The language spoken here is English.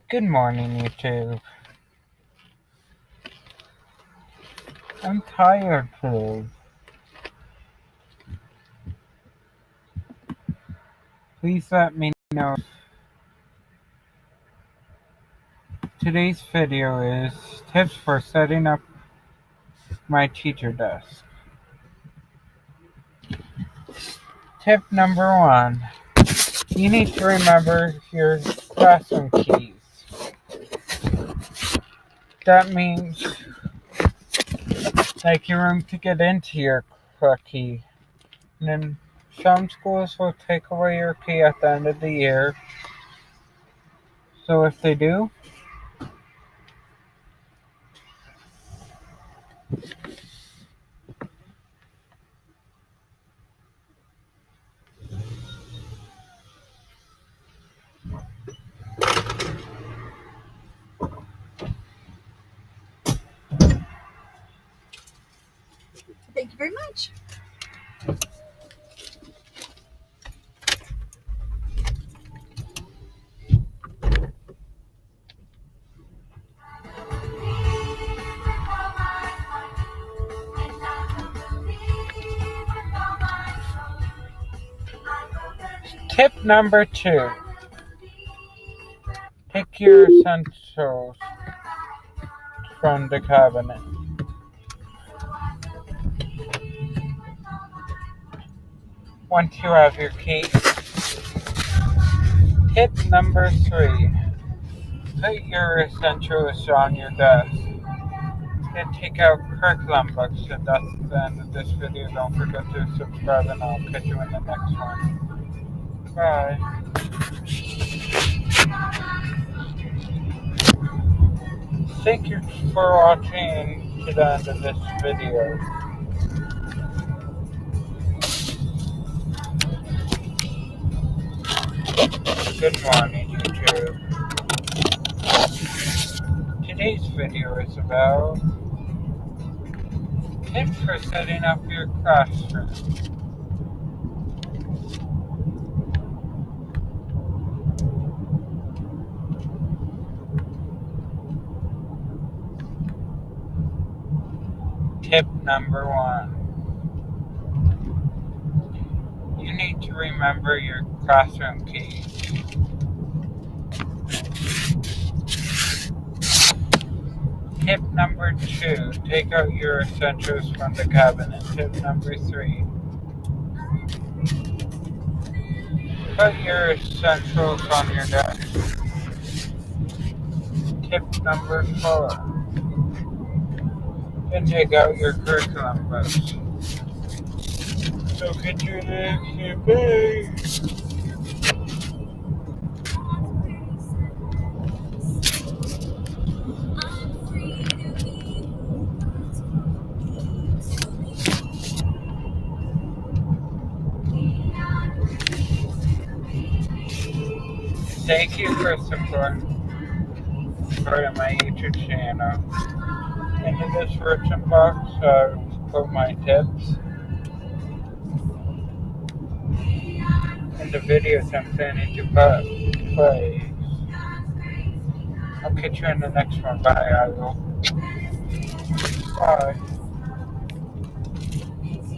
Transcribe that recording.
Good morning, YouTube. I'm tired today. Please let me know. Today's video is tips for setting up my teacher desk. Tip number 1. You need to remember your classroom keys. That means like your room to get into your key. And then some schools will take away your key at the end of the year. So if they do, Thank you very much. tip number 2. Take your essentials from the cabinet. Once you have your key. Tip number 3. Put your essentials on your desk. Then take out curriculum books, and that's the end of this video. Don't forget to subscribe, and I'll catch you in the next one. Bye. Thank you for watching to the end of this video. Good morning, YouTube. Today's video is about tips for setting up your classroom. Tip number 1. You need to remember your classroom keys. Tip number 2. Take out your essentials from the cabinet. Tip number 3. Put your essentials on your desk. Tip number 4. Then take out your curriculum books. So get your next day. Thank you for supporting my YouTube channel. In the description box, I'll put my tips and the videos I'm planning to play. I'll catch you in the next one. Bye, I will. Bye.